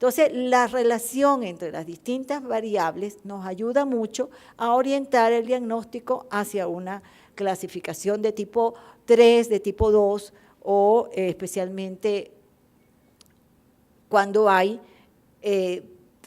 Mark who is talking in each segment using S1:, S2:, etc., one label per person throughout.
S1: Entonces, la relación entre las distintas variables nos ayuda mucho a orientar el diagnóstico hacia una clasificación de tipo 3, de tipo 2 o especialmente cuando hay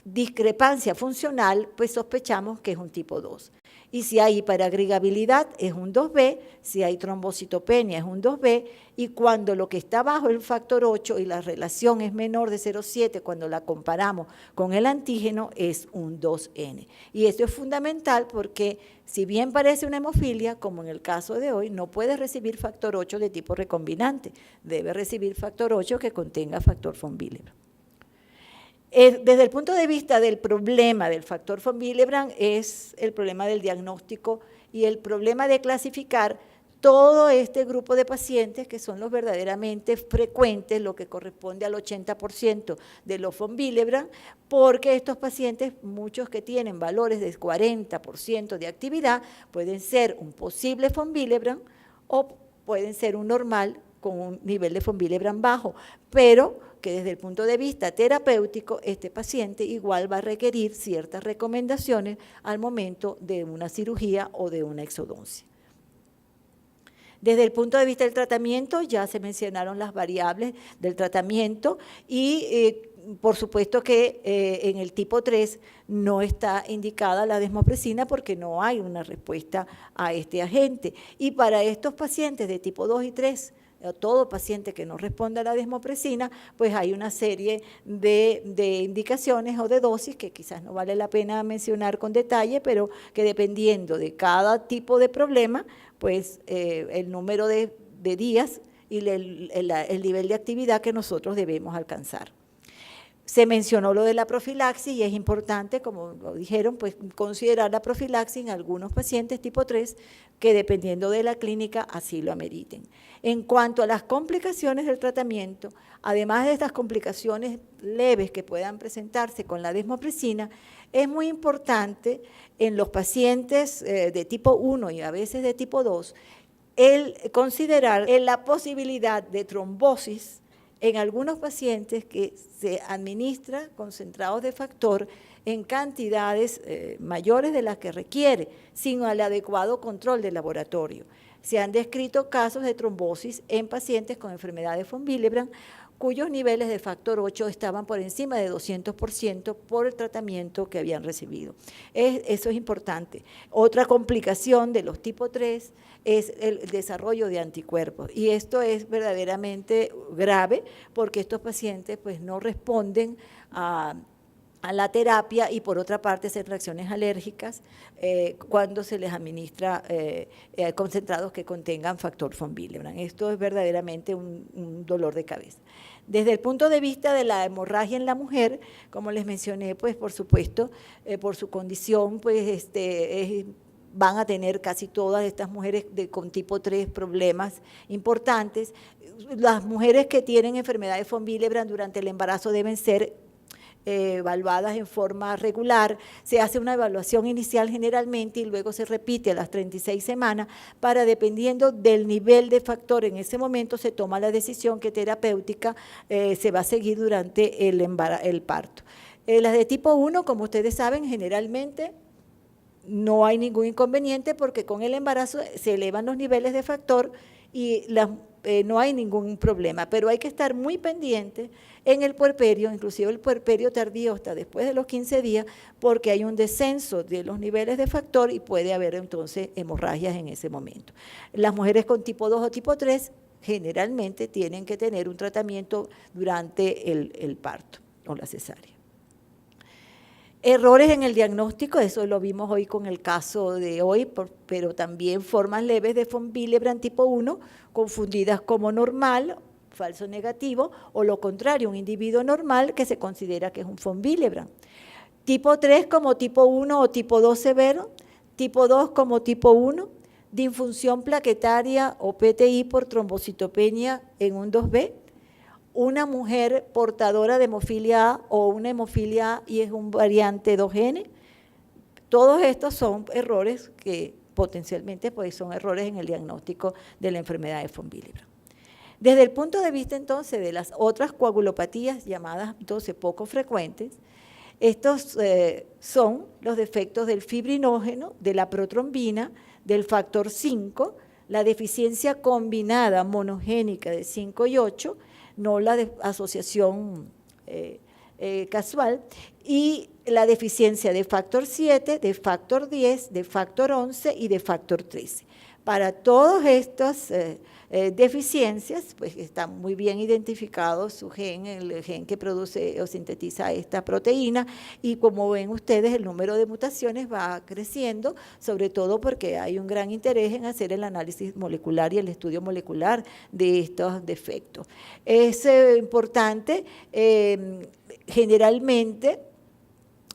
S1: discrepancia funcional, pues sospechamos que es un tipo 2. Y si hay hiperagregabilidad es un 2B, si hay trombocitopenia es un 2B, y cuando lo que está bajo es el factor 8 y la relación es menor de 0,7, cuando la comparamos con el antígeno, es un 2N. Y esto es fundamental porque si bien parece una hemofilia, como en el caso de hoy, no puede recibir factor 8 de tipo recombinante, debe recibir factor 8 que contenga factor von Willebrand. Desde el punto de vista del problema del factor von Willebrand es el problema del diagnóstico y el problema de clasificar todo este grupo de pacientes que son los verdaderamente frecuentes, lo que corresponde al 80% de los von Willebrand, porque estos pacientes, muchos que tienen valores de 40% de actividad, pueden ser un posible von Willebrand o pueden ser un normal con un nivel de von Willebrand bajo, pero que desde el punto de vista terapéutico, este paciente igual va a requerir ciertas recomendaciones al momento de una cirugía o de una exodoncia. Desde el punto de vista del tratamiento, ya se mencionaron las variables del tratamiento y por supuesto que en el tipo 3 no está indicada la desmopresina porque no hay una respuesta a este agente. Y para estos pacientes de tipo 2 y 3, todo paciente que no responda a la desmopresina, pues hay una serie de indicaciones o de dosis que quizás no vale la pena mencionar con detalle, pero que dependiendo de cada tipo de problema, pues el número de días y el nivel de actividad que nosotros debemos alcanzar. Se mencionó lo de la profilaxis y es importante, como lo dijeron, pues considerar la profilaxis en algunos pacientes tipo 3 que dependiendo de la clínica así lo ameriten. En cuanto a las complicaciones del tratamiento, además de estas complicaciones leves que puedan presentarse con la desmopresina, es muy importante en los pacientes de tipo 1 y a veces de tipo 2 el considerar la posibilidad de trombosis en algunos pacientes que se administra concentrados de factor en cantidades mayores de las que requiere, sin el adecuado control del laboratorio. Se han descrito casos de trombosis en pacientes con enfermedades von Willebrand, cuyos niveles de factor 8 estaban por encima de 200% por el tratamiento que habían recibido. Eso es importante. Otra complicación de los tipo 3 es el desarrollo de anticuerpos y esto es verdaderamente grave porque estos pacientes pues no responden a la terapia y por otra parte hacen reacciones alérgicas cuando se les administra concentrados que contengan factor von Willebrand. Esto es verdaderamente un dolor de cabeza. Desde el punto de vista de la hemorragia en la mujer, como les mencioné, pues por supuesto, por su condición, pues van a tener casi todas estas mujeres con tipo 3 problemas importantes. Las mujeres que tienen enfermedades von Willebrand durante el embarazo deben ser evaluadas en forma regular, se hace una evaluación inicial generalmente y luego se repite a las 36 semanas para, dependiendo del nivel de factor en ese momento, se toma la decisión que terapéutica se va a seguir durante el parto. Las de tipo 1, como ustedes saben, generalmente no hay ningún inconveniente porque con el embarazo se elevan los niveles de factor y no hay ningún problema, pero hay que estar muy pendiente en el puerperio, inclusive el puerperio tardío hasta después de los 15 días, porque hay un descenso de los niveles de factor y puede haber entonces hemorragias en ese momento. Las mujeres con tipo 2 o tipo 3 generalmente tienen que tener un tratamiento durante el parto o la cesárea. Errores en el diagnóstico, eso lo vimos hoy con el caso de hoy, pero también formas leves de von Willebrand tipo 1, confundidas como normal, falso negativo, o lo contrario, un individuo normal que se considera que es un von Willebrand. Tipo 3 como tipo 1 o tipo 2 severo, tipo 2 como tipo 1, disfunción plaquetaria o PTI por trombocitopenia en un 2B, una mujer portadora de hemofilia A o una hemofilia A y es un variante 2N. Todos estos son errores que potencialmente pues, son errores en el diagnóstico de la enfermedad de von Willebrand. Desde el punto de vista entonces de las otras coagulopatías llamadas entonces poco frecuentes, estos son los defectos del fibrinógeno, de la protrombina, del factor 5, la deficiencia combinada monogénica de 5 y 8, no la asociación casual, y la deficiencia de factor 7, de factor 10, de factor 11 y de factor 13. Para todas estas deficiencias, pues está muy bien identificado su gen, el gen que produce o sintetiza esta proteína, y como ven ustedes, el número de mutaciones va creciendo, sobre todo porque hay un gran interés en hacer el análisis molecular y el estudio molecular de estos defectos. Es importante, generalmente,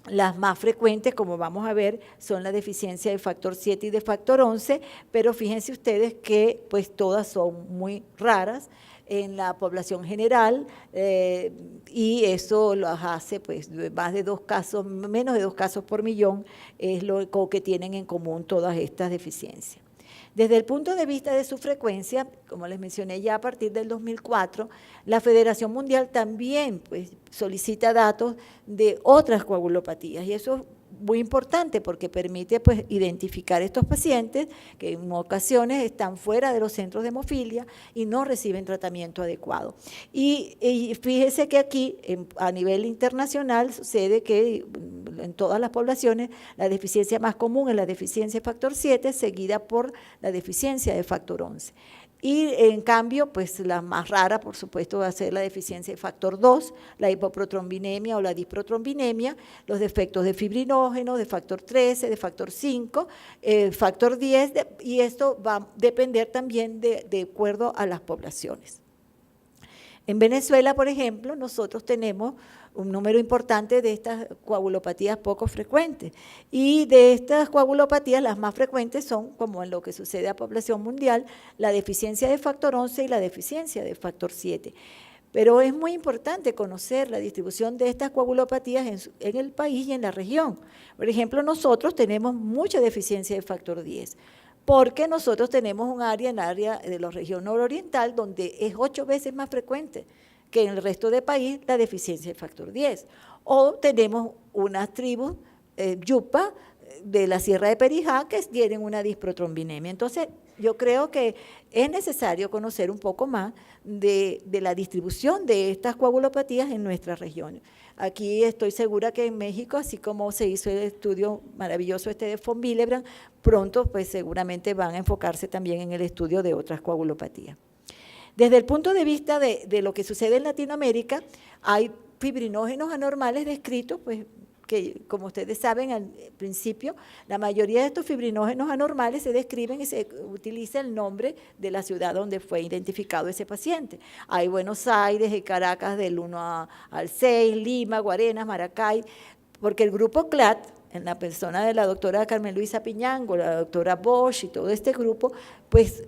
S1: las más frecuentes, como vamos a ver, son la deficiencia de factor 7 y de factor 11, pero fíjense ustedes que pues todas son muy raras en la población general, y eso los hace pues más de 2 casos, menos de 2 casos por millón, es lo que tienen en común todas estas deficiencias. Desde el punto de vista de su frecuencia, como les mencioné ya a partir del 2004, la Federación Mundial también pues, solicita datos de otras coagulopatías, y eso es muy importante porque permite pues, identificar estos pacientes que en ocasiones están fuera de los centros de hemofilia y no reciben tratamiento adecuado. Y fíjese que aquí, a nivel internacional, sucede que en todas las poblaciones la deficiencia más común es la deficiencia de factor 7, seguida por la deficiencia de factor 11. Y en cambio, pues la más rara, por supuesto, va a ser la deficiencia de factor 2, la hipoprotrombinemia o la disprotrombinemia, los defectos de fibrinógeno, de factor 13, de factor 5, factor 10, y esto va a depender también de acuerdo a las poblaciones. En Venezuela, por ejemplo, nosotros tenemos un número importante de estas coagulopatías poco frecuentes, y de estas coagulopatías las más frecuentes son, como en lo que sucede a población mundial, la deficiencia de factor 11 y la deficiencia de factor 7. Pero es muy importante conocer la distribución de estas coagulopatías en el país y en la región. Por ejemplo, nosotros tenemos mucha deficiencia de factor 10, porque nosotros tenemos un área, en el área de la región nororiental, donde es 8 veces más frecuente que en el resto del país la deficiencia de factor 10. O tenemos unas tribus yupa de la Sierra de Perijá que tienen una disprotrombinemia. Entonces, yo creo que es necesario conocer un poco más de la distribución de estas coagulopatías en nuestras regiones. Aquí estoy segura que en México, así como se hizo el estudio maravilloso de von Willebrand, pronto pues seguramente van a enfocarse también en el estudio de otras coagulopatías. Desde el punto de vista de lo que sucede en Latinoamérica, hay fibrinógenos anormales descritos, pues que como ustedes saben al principio, la mayoría de estos fibrinógenos anormales se describen y se utiliza el nombre de la ciudad donde fue identificado ese paciente. Hay Buenos Aires y Caracas del 1 al 6, Lima, Guarenas, Maracay, porque el grupo CLAT, en la persona de la doctora Carmen Luisa Piñango, la doctora Bosch y todo este grupo, pues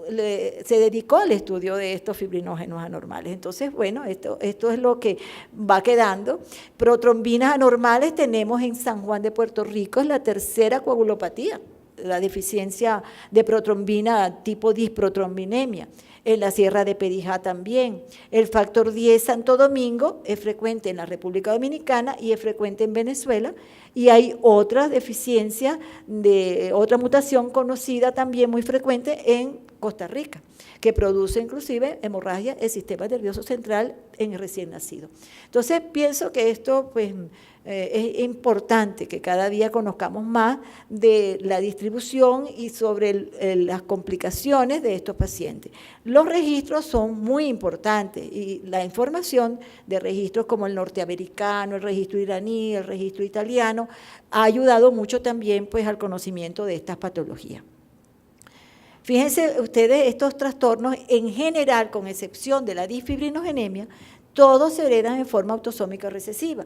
S1: se dedicó al estudio de estos fibrinógenos anormales. Entonces, bueno, esto es lo que va quedando. Protrombinas anormales tenemos en San Juan de Puerto Rico, es la tercera coagulopatía, la deficiencia de protrombina tipo disprotrombinemia. En la Sierra de Perijá también. El factor 10 Santo Domingo es frecuente en la República Dominicana y es frecuente en Venezuela, y hay otra deficiencia de otra mutación conocida también muy frecuente en Costa Rica, que produce inclusive hemorragia del sistema nervioso central en el recién nacido. Entonces pienso que esto pues es importante que cada día conozcamos más de la distribución y sobre las complicaciones de estos pacientes. Los registros son muy importantes y la información de registros como el norteamericano, el registro iraní, el registro italiano, ha ayudado mucho también pues al conocimiento de estas patologías. Fíjense ustedes, estos trastornos en general, con excepción de la disfibrinogenemia, todos se heredan en forma autosómica recesiva.